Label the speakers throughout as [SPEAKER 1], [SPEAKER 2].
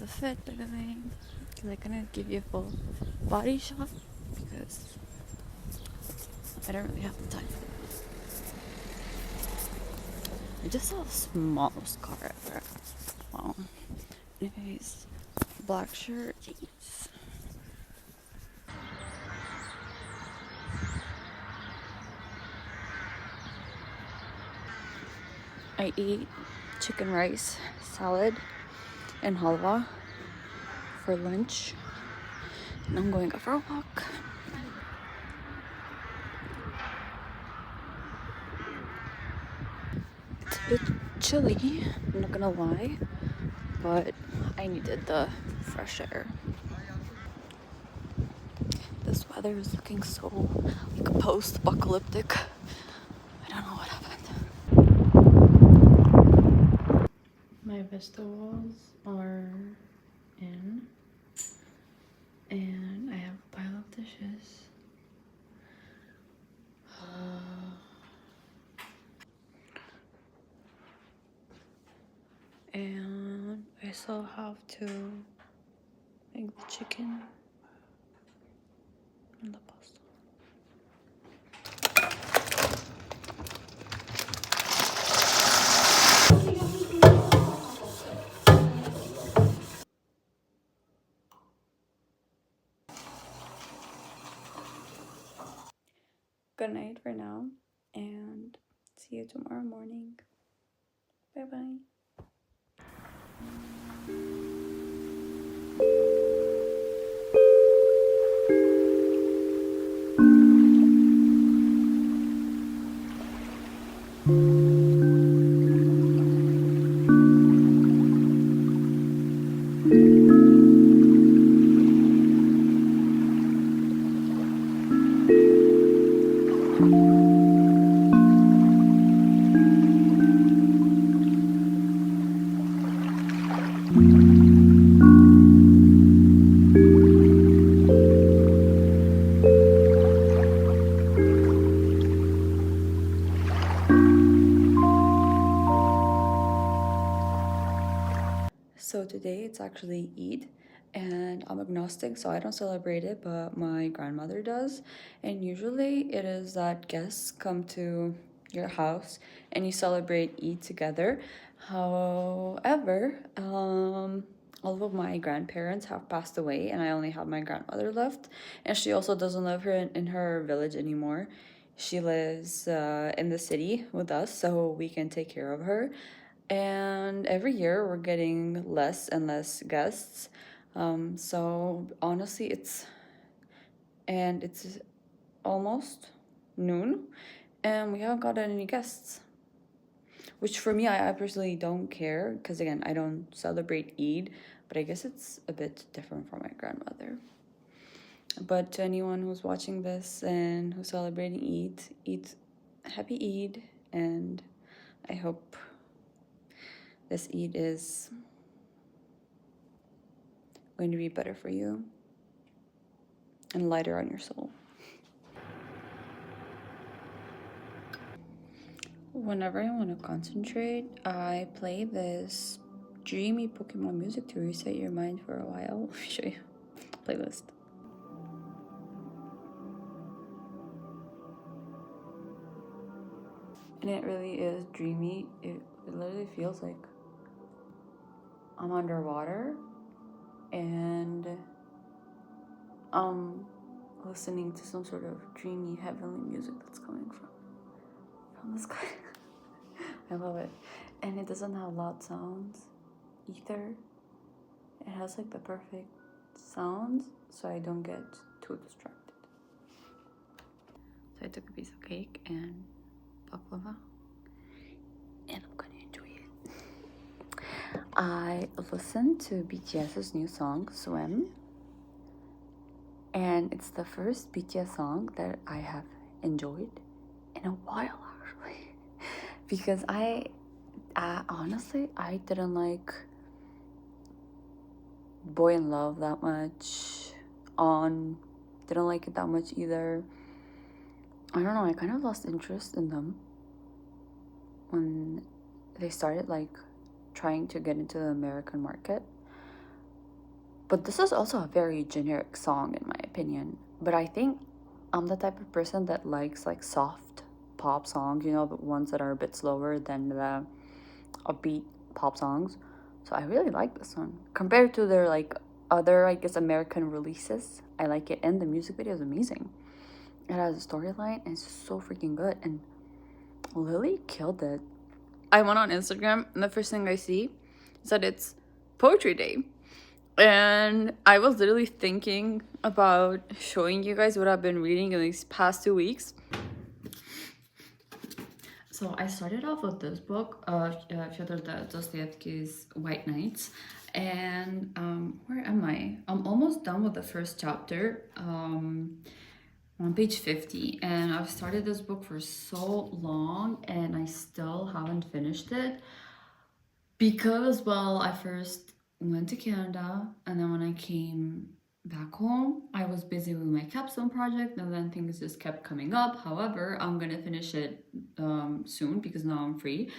[SPEAKER 1] the fit, by the way, because I couldn't give you a full body shot because I don't really have the time for that. I just saw the smallest car ever. Wow. Anyways, black shirt, jeans. I eat chicken rice, salad, and halwa for lunch. And I'm going out for a walk. It's a bit chilly, I'm not gonna lie, but I needed the fresh air. This weather is looking so like post-apocalyptic. I don't know what happened. My Vista walls are in, and I have a pile of dishes. And I still have to make the chicken and the pasta. Good night for now, and see you tomorrow morning. Bye bye. So today it's actually Eid, and I'm agnostic, so I don't celebrate it, but my grandmother does. And usually it is that guests come to your house and you celebrate Eid together. However, all of my grandparents have passed away, and I only have my grandmother left. And she also doesn't live here in her village anymore. She lives in the city with us, so we can take care of her. And every year we're getting less and less guests. So honestly, it's almost noon, and we haven't gotten any guests. Which for me, I personally don't care because again, I don't celebrate Eid, but I guess it's a bit different from my grandmother. But to anyone who's watching this and who's celebrating Eid, happy Eid, and I hope this Eid is going to be better for you and lighter on your soul. Whenever I want to concentrate, I play this dreamy Pokemon music to reset your mind for a while. Let me show you playlist. And it really is dreamy. It literally feels like I'm underwater and I'm listening to some sort of dreamy heavenly music that's coming from the sky. I love it. And it doesn't have loud sounds either. It has like the perfect sounds so I don't get too distracted. So I took a piece of cake and baklava and I'm gonna enjoy it. I listened to BTS's new song, Swim. And it's the first BTS song that I have enjoyed in a while, actually. Because I honestly, I didn't like Boy in Love that much. Didn't like it that much either. I don't know, I kind of lost interest in them when they started like trying to get into the American market. But this is also a very generic song in my opinion. But I think I'm the type of person that likes like soft pop songs, you know, the ones that are a bit slower than the upbeat pop songs. So I really like this one compared to their like other, I guess, American releases. I like it, and the music video is amazing. It has a storyline and it's so freaking good, and Lily killed it. I went on Instagram and the first thing I see is that it's Poetry Day. And I was literally thinking about showing you guys what I've been reading in these past 2 weeks. So I started off with this book, Fyodor Dostoevsky's White Nights. And where am I? I'm almost done with the first chapter. On page 50, and I've started this book for so long and I still haven't finished it because, well, I first went to Canada, and then when I came back home, I was busy with my capstone project, and then things just kept coming up. However, I'm gonna finish it soon because now I'm free.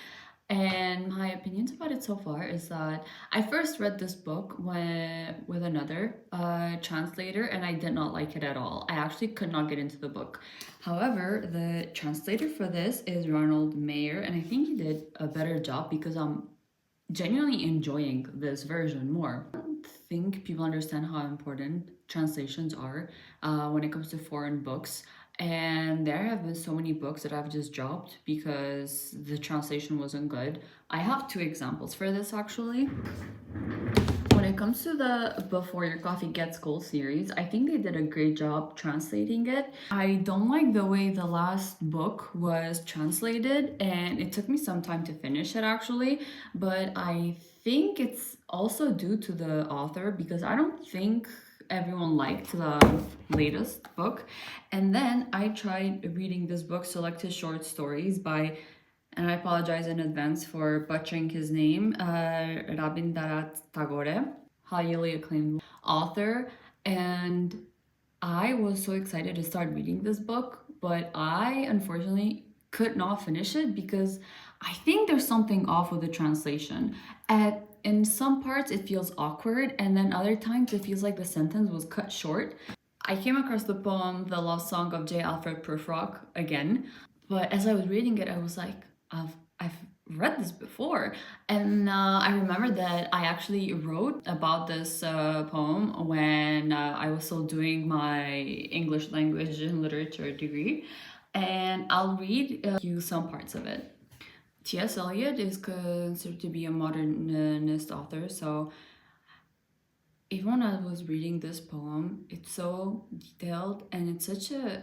[SPEAKER 1] And my opinions about it so far is that I first read this book with another translator, and I did not like it at all. I actually could not get into the book. However, the translator for this is Ronald Mayer, and I think he did a better job because I'm genuinely enjoying this version more. I don't think people understand how important translations are when it comes to foreign books. And there have been so many books that I've just dropped because the translation wasn't good. I have two examples for this actually. When it comes to the Before Your Coffee Gets Cold series, I think they did a great job translating it. I don't like the way the last book was translated, and it took me some time to finish it actually, but I think it's also due to the author because I don't think everyone liked the latest book. And then I tried reading this book, Selected Short Stories by, and I apologize in advance for butchering his name, Rabindranath Tagore, highly acclaimed author. And I was so excited to start reading this book, but I unfortunately could not finish it because I think there's something off with the translation. In some parts, it feels awkward, and then other times, it feels like the sentence was cut short. I came across the poem The Love Song of J. Alfred Prufrock again, but as I was reading it, I was like, I've read this before. And I remember that I actually wrote about this poem when I was still doing my English language and literature degree. And I'll read you some parts of it. T.S. Eliot is considered to be a modernist author, so even when I was reading this poem, it's so detailed and it's such a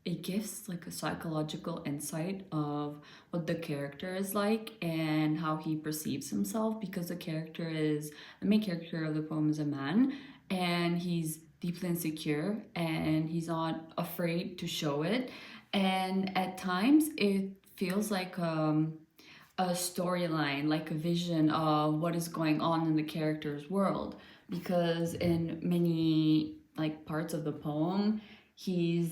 [SPEAKER 1] it gives like a psychological insight of what the character is like and how he perceives himself, because the main character of the poem is a man, and he's deeply insecure and he's not afraid to show it, and at times it feels like a storyline, like a vision of what is going on in the character's world, because in many like parts of the poem he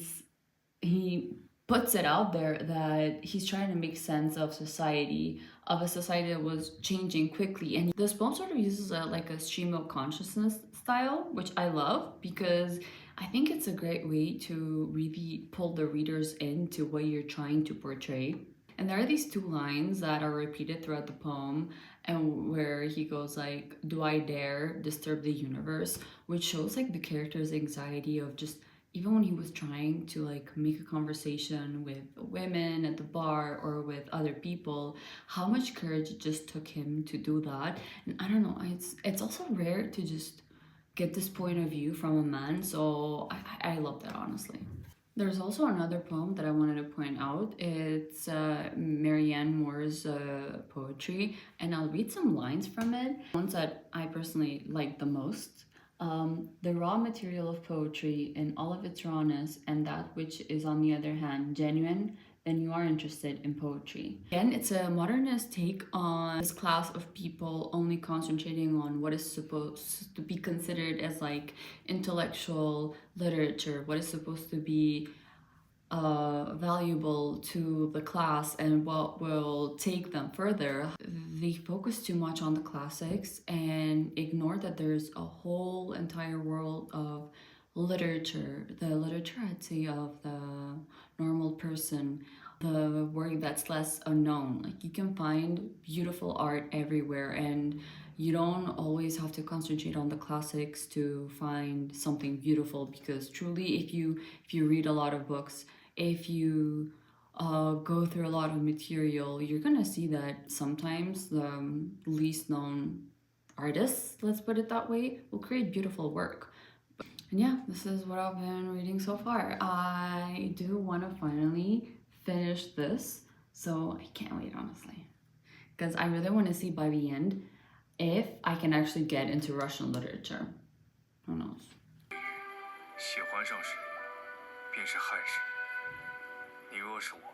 [SPEAKER 1] puts it out there that he's trying to make sense of society, of a society that was changing quickly. And this poem sort of uses like a stream of consciousness style, which I love because I think it's a great way to really pull the readers into what you're trying to portray. And there are these two lines that are repeated throughout the poem, and where he goes like, "Do I dare disturb the universe?" which shows like the character's anxiety of just, even when he was trying to like make a conversation with women at the bar or with other people, how much courage it just took him to do that. And I don't know, it's also rare to just get this point of view from a man, so I love that honestly. There's also another poem that I wanted to point out. It's Marianne Moore's poetry, and I'll read some lines from it. Ones that I personally like the most. The raw material of poetry in all of its rawness, and that which is on the other hand genuine, then you are interested in poetry. Again, it's a modernist take on this class of people only concentrating on what is supposed to be considered as like intellectual literature, what is supposed to be valuable to the class and what will take them further. They focus too much on the classics and ignore that there's a whole entire world of literature, the literature I'd say of the normal person, the work that's less unknown. Like you can find beautiful art everywhere, and you don't always have to concentrate on the classics to find something beautiful, because truly if you read a lot of books, if you go through a lot of material, you're gonna see that sometimes the least known artists, let's put it that way, will create beautiful work. And yeah, this is what I've been reading so far. I do want to finally finish this, so I can't wait, honestly, because I really want to see by the end if I can actually get into Russian literature. Who knows? 喜欢上谁，便是害谁。你若是我。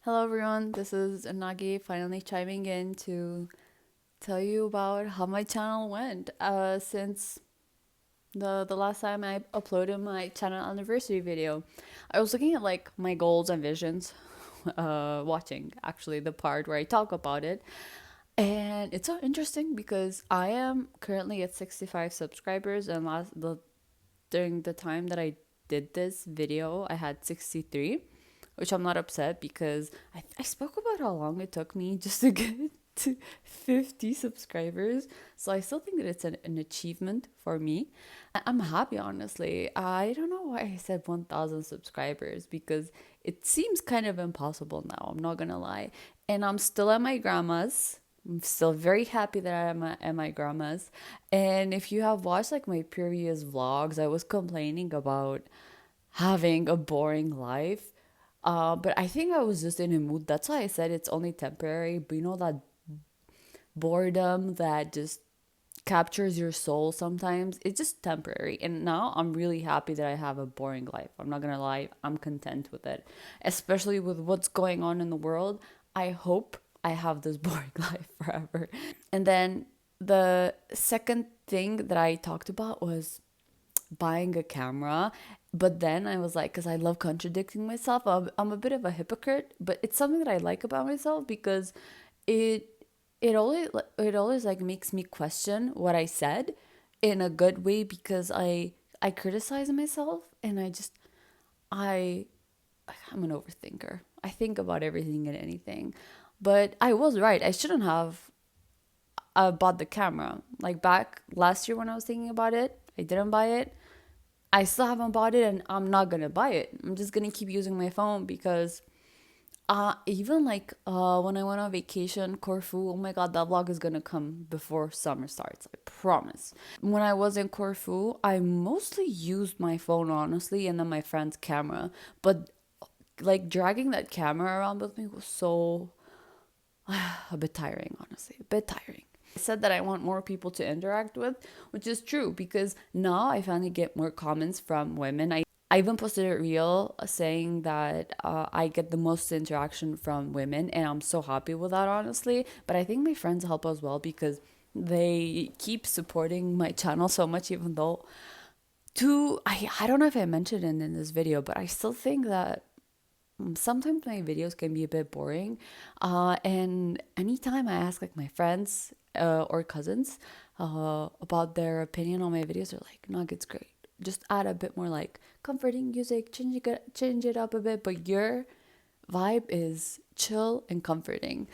[SPEAKER 1] Hello everyone, this is Nagi finally chiming in to tell you about how my channel went since the last time I uploaded my channel anniversary video. I was looking at like my goals and visions, watching actually the part where I talk about it, and it's so interesting because I am currently at 65 subscribers, and during the time that I did this video I had 63, which I'm not upset because I spoke about how long it took me just to get to 50 subscribers. So I still think that it's an achievement for me. I'm happy, honestly. I don't know why I said 1,000 subscribers because it seems kind of impossible now. I'm not gonna lie. And I'm still at my grandma's. I'm still very happy that I'm at my grandma's. And if you have watched like my previous vlogs, I was complaining about having a boring life. But I think I was just in a mood. That's why I said it's only temporary. But you know that boredom that just captures your soul sometimes? It's just temporary. And now I'm really happy that I have a boring life. I'm not gonna lie, I'm content with it. Especially with what's going on in the world. I hope I have this boring life forever. And then the second thing that I talked about was buying a camera. But then I was like, because I love contradicting myself, I'm a bit of a hypocrite, but it's something that I like about myself because it it always like makes me question what I said in a good way, because I criticize myself, and I I'm an overthinker. I think about everything and anything. But I was right. I shouldn't have bought the camera. Like back last year when I was thinking about it, I didn't buy it. I still haven't bought it, and I'm not gonna buy it. I'm just gonna keep using my phone because even like when I went on vacation, Corfu, oh my god, that vlog is gonna come before summer starts, I promise. When I was in Corfu, I mostly used my phone, honestly, and then my friend's camera. But like dragging that camera around with me was so a bit tiring, honestly, a bit tiring. I said that I want more people to interact with, which is true because now I finally get more comments from women. I even posted a reel saying that I get the most interaction from women, and I'm so happy with that, honestly. But I think my friends help as well because they keep supporting my channel so much, even though I don't know if I mentioned it in this video, but I still think that sometimes my videos can be a bit boring. And anytime I ask like my friends or cousins about their opinion on my videos, they're like, "No, it's great. Just add a bit more like comforting music, change it up a bit, but your vibe is chill and comforting,"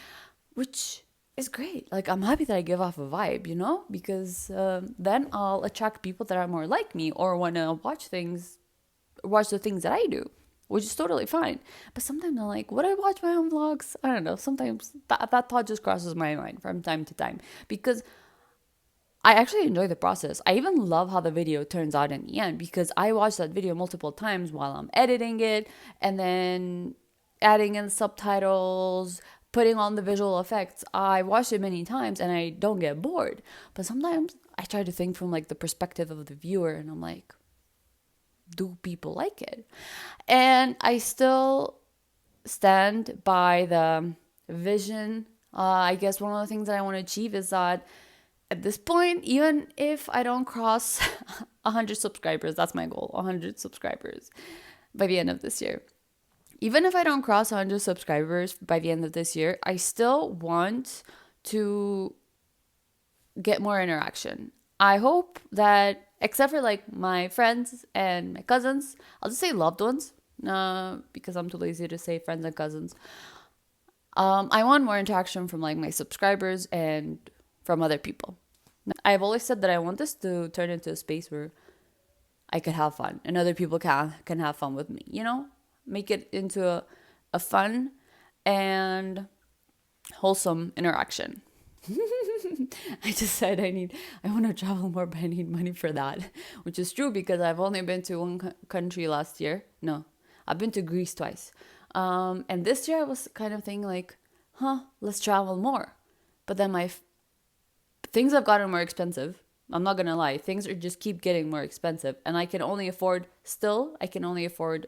[SPEAKER 1] which it's great. Like, I'm happy that I give off a vibe, you know, because then I'll attract people that are more like me or want to watch the things that I do, which is totally fine. But sometimes I'm like, would I watch my own vlogs? I don't know. Sometimes that thought just crosses my mind from time to time because I actually enjoy the process. I even love how the video turns out in the end because I watch that video multiple times while I'm editing it and then adding in subtitles, putting on the visual effects. I watch it many times and I don't get bored. But sometimes I try to think from like the perspective of the viewer and I'm like, do people like it? And I still stand by the vision. I guess one of the things that I want to achieve is that at this point, even if I don't cross 100 subscribers, that's my goal, 100 subscribers by the end of this year. Even if I don't cross 100 subscribers by the end of this year, I still want to get more interaction. I hope that, except for like my friends and my cousins, I'll just say loved ones, because I'm too lazy to say friends and cousins. I want more interaction from like my subscribers and from other people. I've always said that I want this to turn into a space where I could have fun and other people can have fun with me, you know? Make it into a fun and wholesome interaction. I just said I want to travel more, but I need money for that, which is true because I've only been to one country last year. No, I've been to Greece twice. And this year I was kind of thinking like, let's travel more. But then things have gotten more expensive. I'm not gonna lie, things are just keep getting more expensive, and I can only afford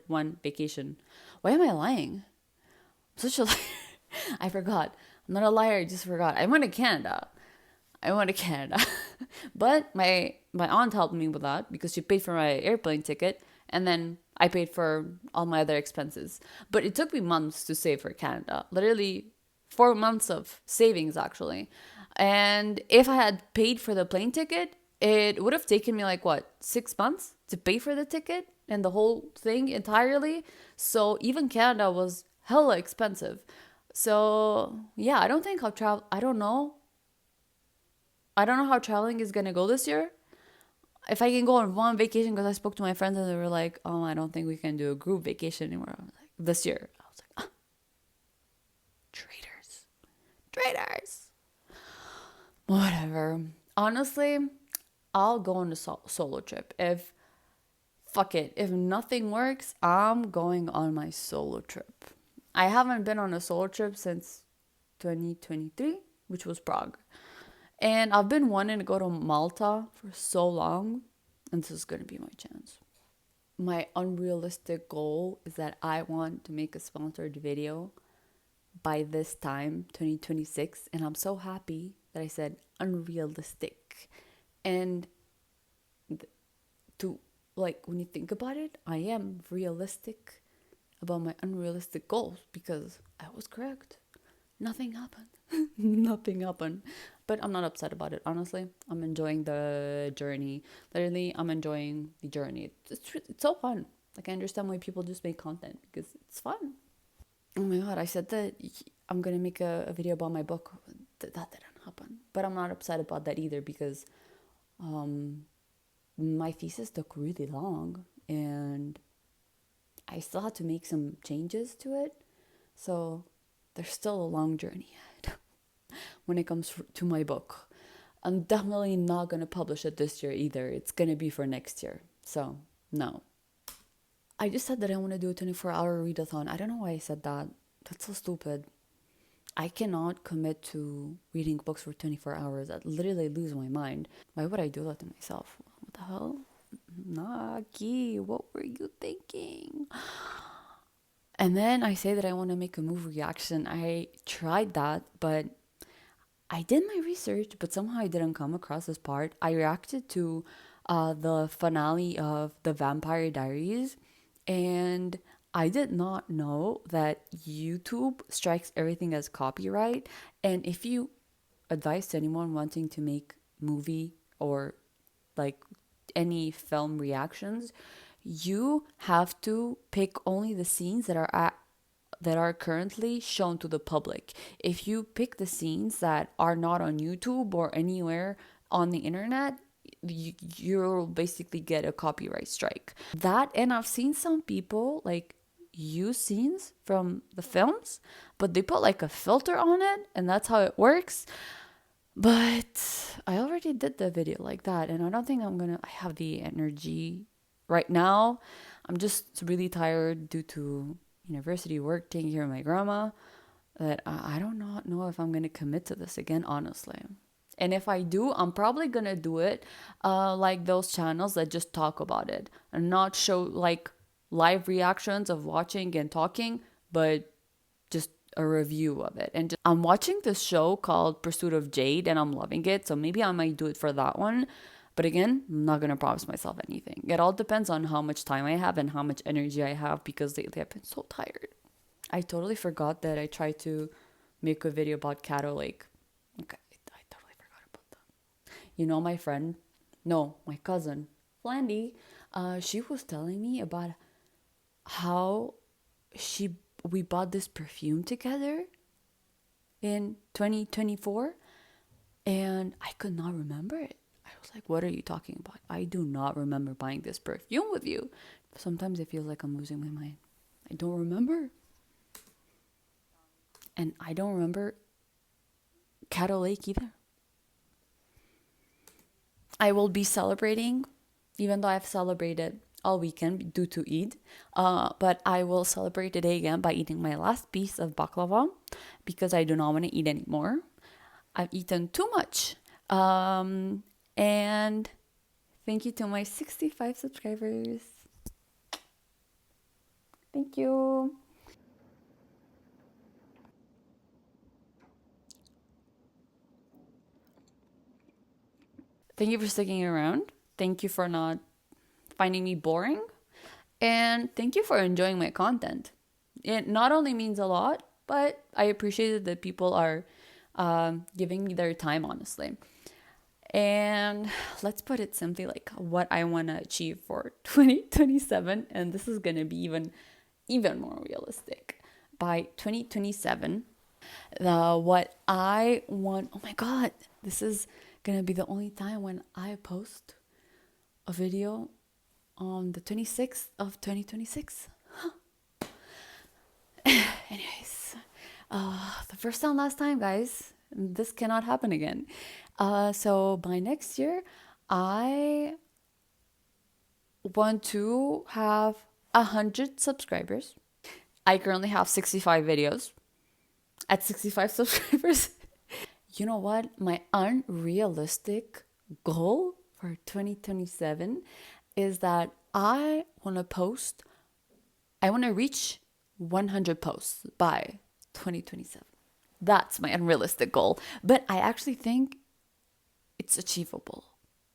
[SPEAKER 1] one vacation. Why am I lying? I'm such a liar. I forgot. I'm not a liar. I just forgot. I went to Canada. But my aunt helped me with that because she paid for my airplane ticket and then I paid for all my other expenses. But it took me months to save for Canada. Literally 4 months of savings actually. And if I had paid for the plane ticket, it would have taken me like what, 6 months to pay for the ticket and the whole thing entirely. So even Canada was hella expensive. So yeah, I don't know how traveling is gonna go this year. If I can go on one vacation, because I spoke to my friends and they were like, "Oh, I don't think we can do a group vacation anymore." I was like, this year, I was like, traitors, traitors. Whatever. Honestly, I'll go on a solo trip. Fuck it, if nothing works, I'm going on my solo trip. I haven't been on a solo trip since 2023, which was Prague. And I've been wanting to go to Malta for so long, and this is going to be my chance. My unrealistic goal is that I want to make a sponsored video by this time, 2026, and I'm so happy that I said unrealistic. And to like when you think about it, I am realistic about my unrealistic goals because I was correct. Nothing happened. Nothing happened. But I'm not upset about it, honestly. I'm enjoying the journey. Literally, I'm enjoying the journey. It's so fun. Like, I understand why people just make content because it's fun. Oh my god, I said that I'm gonna make a video about my book. That didn't happen. But I'm not upset about that either because my thesis took really long and I still had to make some changes to it. So there's still a long journey ahead when it comes to my book. I'm definitely not going to publish it this year either. It's going to be for next year. So, no. I just said that I want to do a 24-hour readathon. I don't know why I said that. That's so stupid. I cannot commit to reading books for 24 hours. I literally lose my mind. Why would I do that to myself? What the hell? Naki, what were you thinking? And then I say that I want to make a movie reaction. I tried that, but I did my research, but somehow I didn't come across this part. I reacted to the finale of The Vampire Diaries, and I did not know that YouTube strikes everything as copyright. And if you advise to anyone wanting to make movie or like any film reactions, you have to pick only the scenes that are that are currently shown to the public. If you pick the scenes that are not on YouTube or anywhere on the internet, you'll basically get a copyright strike. That, and I've seen some people like use scenes from the films, but they put like a filter on it, and that's how it works. But I already did the video like that, and I don't think I have the energy right now. I'm just really tired due to university work, taking care of my grandma, that I do not know if I'm gonna commit to this again, honestly. And if I do, I'm probably gonna do it like those channels that just talk about it and not show like live reactions of watching and talking, but just a review of it. And I'm watching this show called Pursuit of Jade, and I'm loving it. So maybe I might do it for that one. But again, I'm not gonna promise myself anything. It all depends on how much time I have and how much energy I have, because lately I've been so tired. I totally forgot that I tried to make a video about Caddo Lake. Okay, I totally forgot about that. You know, my friend, no, my cousin, Flandy, she was telling me about how she we bought this perfume together in 2024, and I could not remember it. I was like, what are you talking about? I do not remember buying this perfume with you. Sometimes it feels like I'm losing my mind. I don't remember. And I don't remember Caddo Lake either. I will be celebrating, even though I've celebrated all weekend due to Eid. But I will celebrate today again by eating my last piece of baklava, because I do not want to eat anymore. I've eaten too much. And thank you to my 65 subscribers. Thank you. Thank you for sticking around. Thank you for not finding me boring. And thank you for enjoying my content. It not only means a lot, but I appreciate it that people are giving me their time, honestly. And let's put it simply, like what I want to achieve for 2027. And this is going to be even more realistic. By 2027, what I want, oh my God, this is going to be the only time when I post a video on the 26th of 2026. Anyways, the first time, last time, guys. This cannot happen again. So by next year, I want to have 100 subscribers. I currently have 65 videos. At 65 subscribers, you know what? My unrealistic goal for 2027 is that I want to reach 100 posts by 2027. That's my unrealistic goal. But I actually think it's achievable.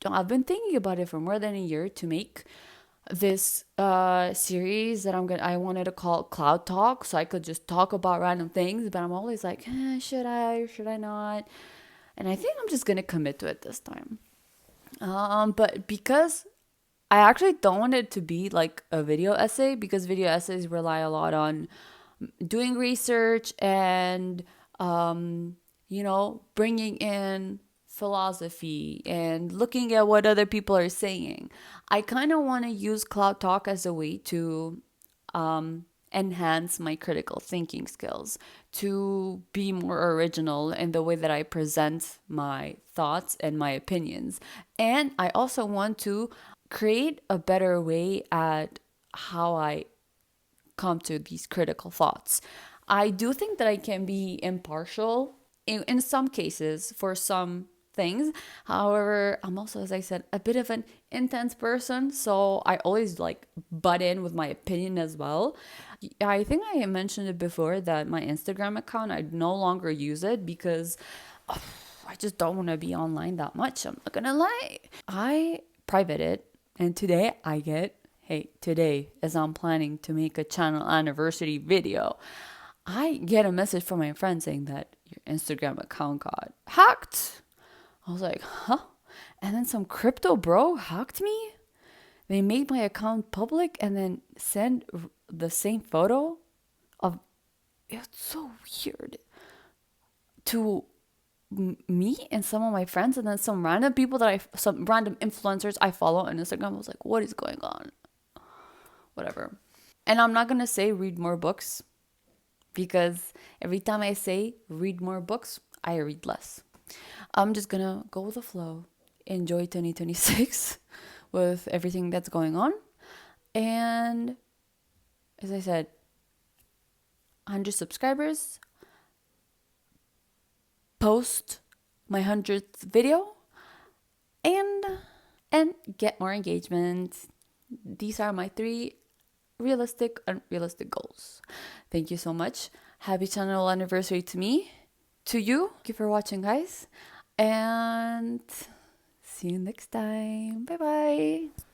[SPEAKER 1] I've been thinking about it for more than a year to make this series that I wanted to call Cloud Talk, so I could just talk about random things, but I'm always like, should I not? And I think I'm just gonna commit to it this time. But because I actually don't want it to be like a video essay, because video essays rely a lot on doing research and bringing in philosophy and looking at what other people are saying. I kind of want to use Cloud Talk as a way to enhance my critical thinking skills, to be more original in the way that I present my thoughts and my opinions. And I also want to create a better way at how I come to these critical thoughts. I do think that I can be impartial in some cases for some things. However, I'm also, as I said, a bit of an intense person, so I always like butt in with my opinion as well. I think I mentioned it before that my Instagram account, I no longer use it because I just don't want to be online that much. I'm not gonna lie. I private it, and today as I'm planning to make a channel anniversary video, I get a message from my friend saying that your Instagram account got hacked. I was like, huh? And then some crypto bro hacked me. They made my account public and then sent the same photo of it's so weird to me and some of my friends, and then some random people some random influencers I follow on Instagram. I was like, what is going on? Whatever. And I'm not gonna say read more books, because every time I say read more books, I read less. I'm just gonna go with the flow, enjoy 2026 with everything that's going on. And as I said, 100 subscribers, post my 100th video, and get more engagement. These are my 3 realistic, unrealistic goals. Thank you so much. Happy channel anniversary to me, to you. Thank you for watching, guys. And see you next time. Bye bye.